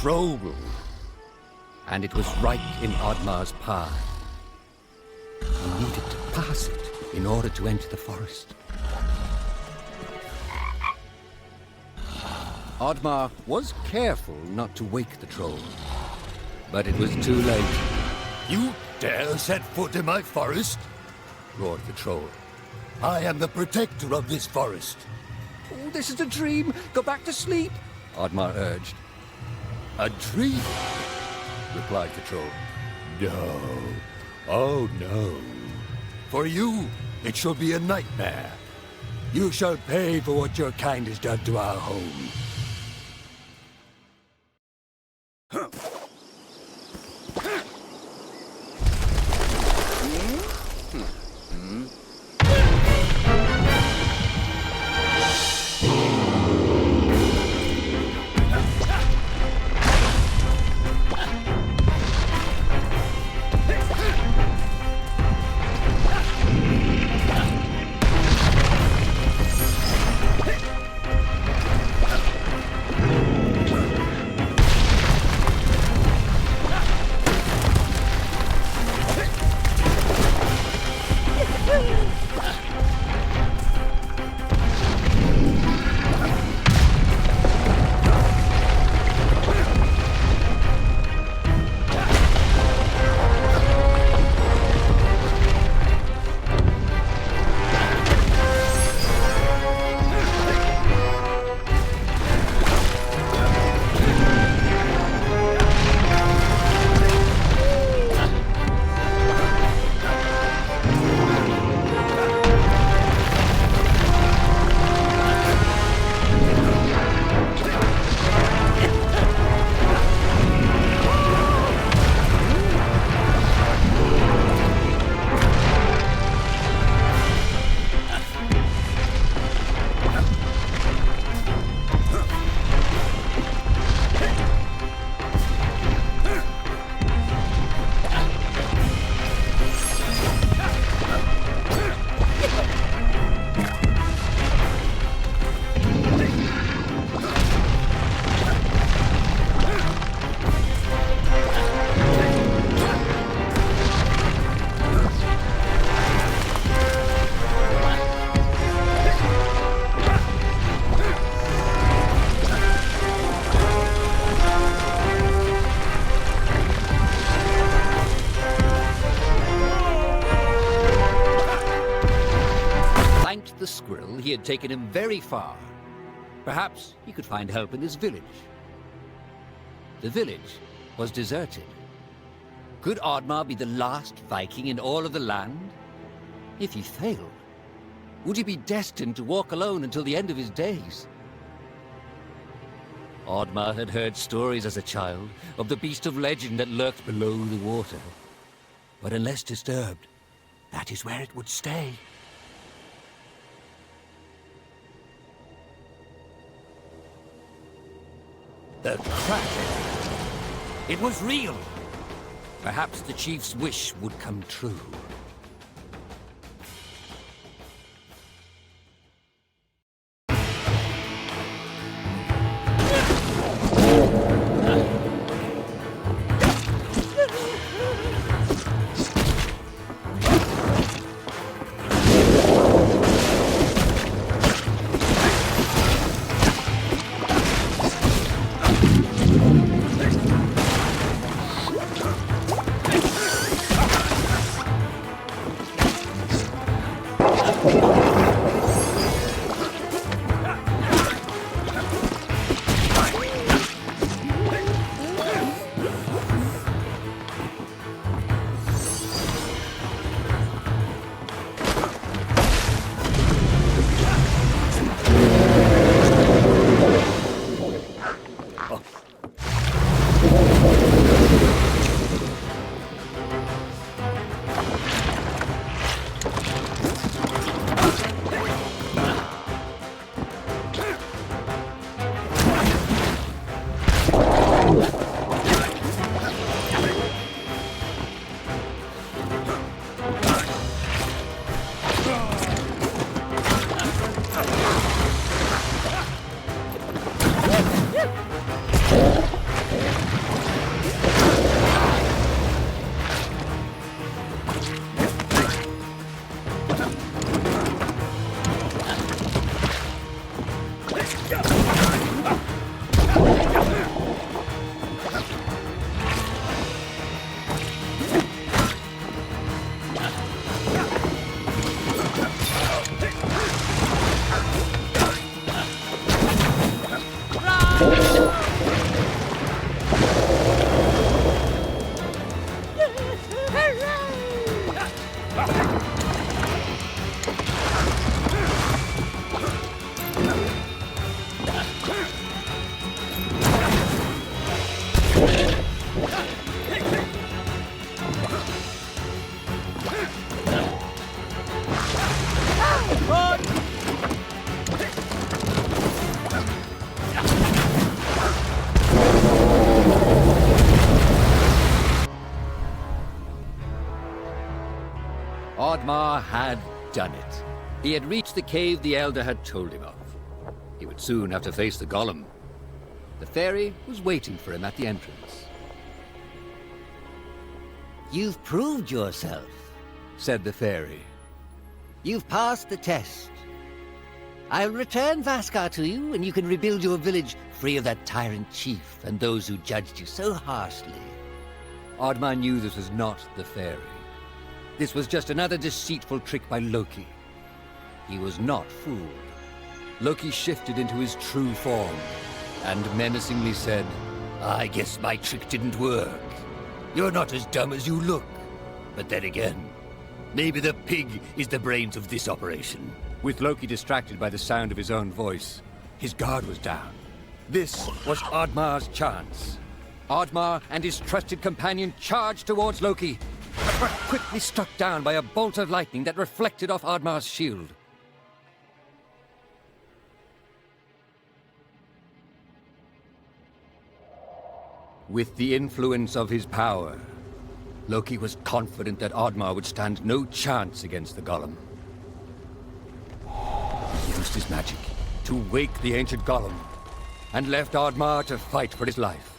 troll. And it was right in Oddmar's path. He needed to pass it in order to enter the forest. Oddmar was careful not to wake the troll, but it was too late. You dare set foot in my forest? Roared the troll. I am the protector of this forest. Oh, this is a dream. Go back to sleep, Oddmar urged. A dream? Replied the troll. No. Oh, no. For you, it shall be a nightmare. You shall pay for what your kind has done to our home. The squirrel, he had taken him very far. Perhaps he could find help in this village. The village was deserted. Could Oddmar be the last Viking in all of the land? If he failed, would he be destined to walk alone until the end of his days? Oddmar had heard stories as a child of the beast of legend that lurked below the water. But unless disturbed, that is where it would stay. The Kraken. It was real. Perhaps the chief's wish would come true. done it. He had reached the cave the Elder had told him of. He would soon have to face the golem. The fairy was waiting for him at the entrance. You've proved yourself, Said the fairy. You've passed the test. I'll return Vaskar to you, and you can rebuild your village free of that tyrant chief and those who judged you so harshly. Oddmar knew this was not the fairy. This was just another deceitful trick by Loki. He was not fooled. Loki shifted into his true form and menacingly said, I guess my trick didn't work. You're not as dumb as you look. But then again, maybe the pig is the brains of this operation. With Loki distracted by the sound of his own voice, his guard was down. This was Oddmar's chance. Oddmar and his trusted companion charged towards Loki, but were quickly struck down by a bolt of lightning that reflected off Oddmar's shield. With the influence of his power, Loki was confident that Oddmar would stand no chance against the golem. He used his magic to wake the ancient golem and left Oddmar to fight for his life.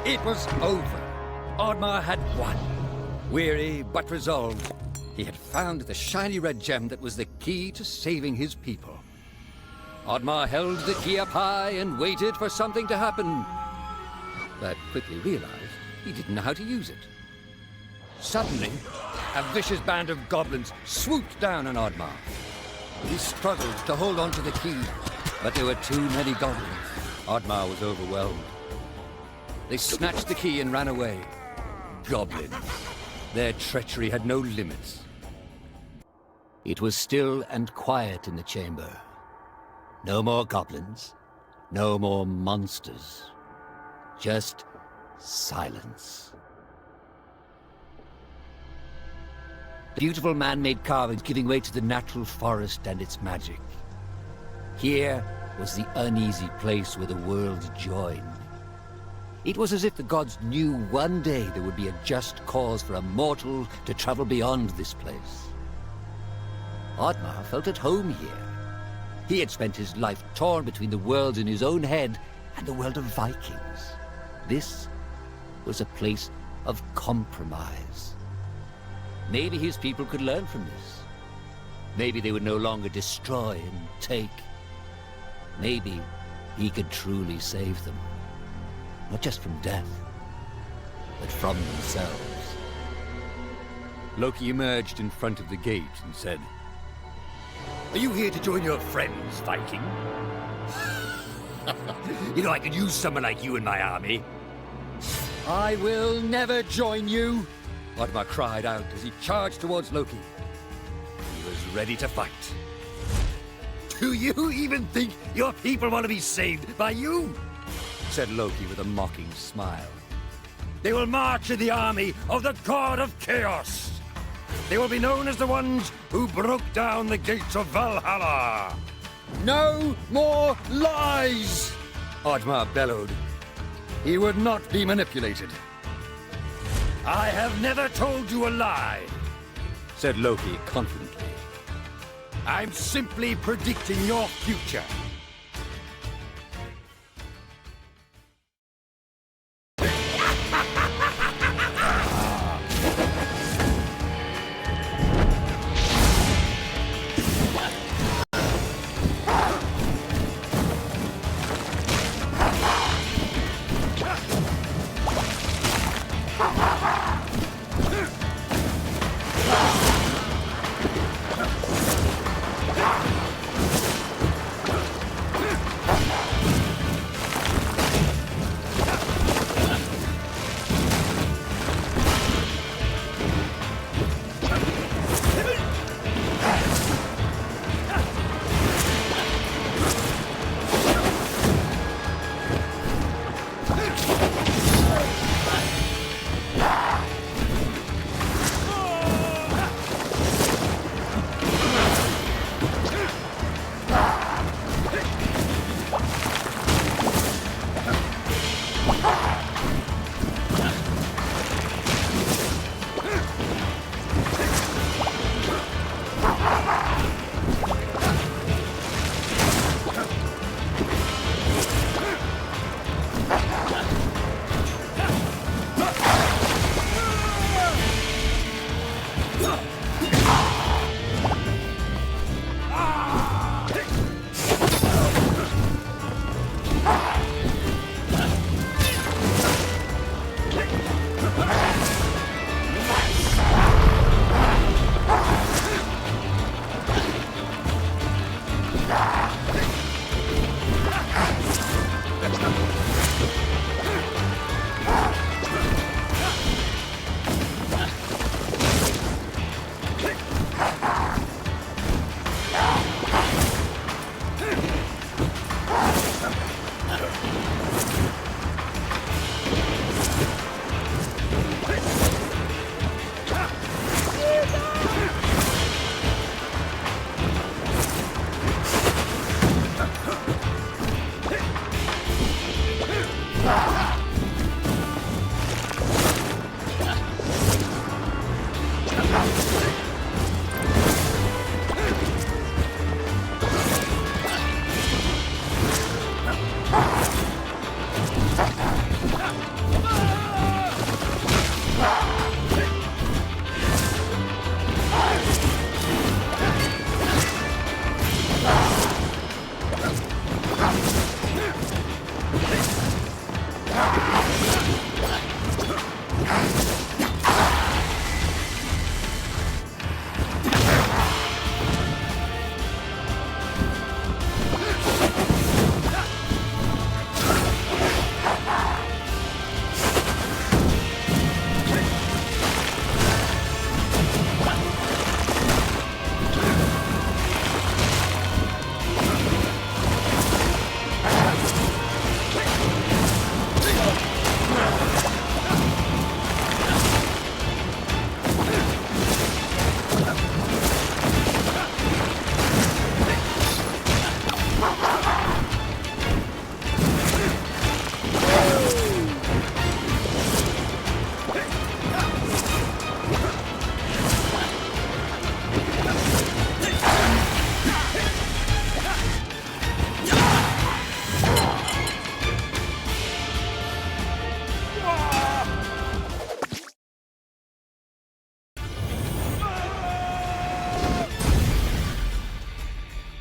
It was over. Oddmar had won. Weary but resolved, he had found the shiny red gem that was the key to saving his people. Oddmar held the key up high and waited for something to happen, but quickly realized he didn't know how to use it. Suddenly, a vicious band of goblins swooped down on Oddmar. He struggled to hold on to the key, but there were too many goblins. Oddmar was overwhelmed. They snatched the key and ran away. Goblins. Their treachery had no limits. It was still and quiet in the chamber. No more goblins. No more monsters. Just silence. The beautiful man-made carvings giving way to the natural forest and its magic. Here was the uneasy place where the worlds joined. It was as if the gods knew one day there would be a just cause for a mortal to travel beyond this place. Oddmar felt at home here. He had spent his life torn between the worlds in his own head and the world of Vikings. This was a place of compromise. Maybe his people could learn from this. Maybe they would no longer destroy and take. Maybe he could truly save them. Not just from death, but from themselves. Loki emerged in front of the gate and said, "Are you here to join your friends, Viking? You know, I could use someone like you in my army." I will never join you, Oddmar cried out as he charged towards Loki. He was ready to fight. "Do you even think your people want to be saved by you?" said Loki with a mocking smile. "They will march in the army of the god of chaos. They will be known as the ones who broke down the gates of Valhalla." No more lies! Oddmar bellowed. He would not be manipulated. "I have never told you a lie," said Loki confidently. "I'm simply predicting your future."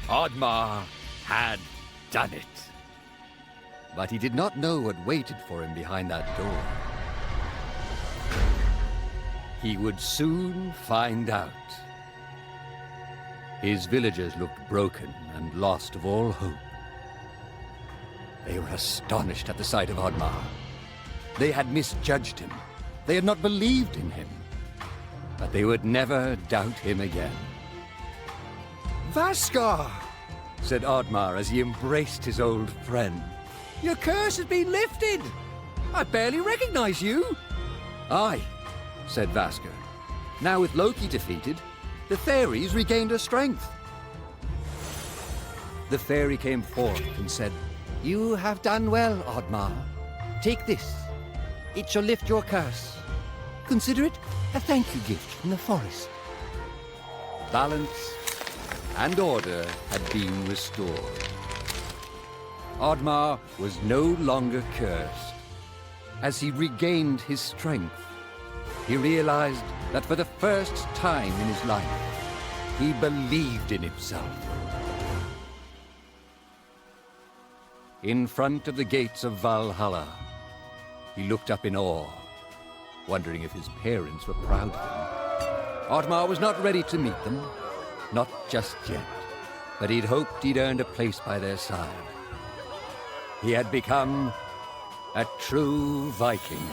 Oddmar had done it. But he did not know what waited for him behind that door. He would soon find out. His villagers looked broken and lost of all hope. They were astonished at the sight of Oddmar. They had misjudged him. They had not believed in him. But they would never doubt him again. Vaskar! Said Oddmar as he embraced his old friend. Your curse has been lifted! I barely recognize you! Aye, said Vaskar. Now with Loki defeated, the fairies regained their strength. The fairy came forth and said, "You have done well, Oddmar. Take this. It shall lift your curse. Consider it a thank you gift from the forest." Balance and order had been restored. Oddmar was no longer cursed. As he regained his strength, he realized that for the first time in his life, he believed in himself. In front of the gates of Valhalla, he looked up in awe, wondering if his parents were proud of him. Oddmar was not ready to meet them, not just yet, but he'd hoped he'd earned a place by their side. He had become a true Viking.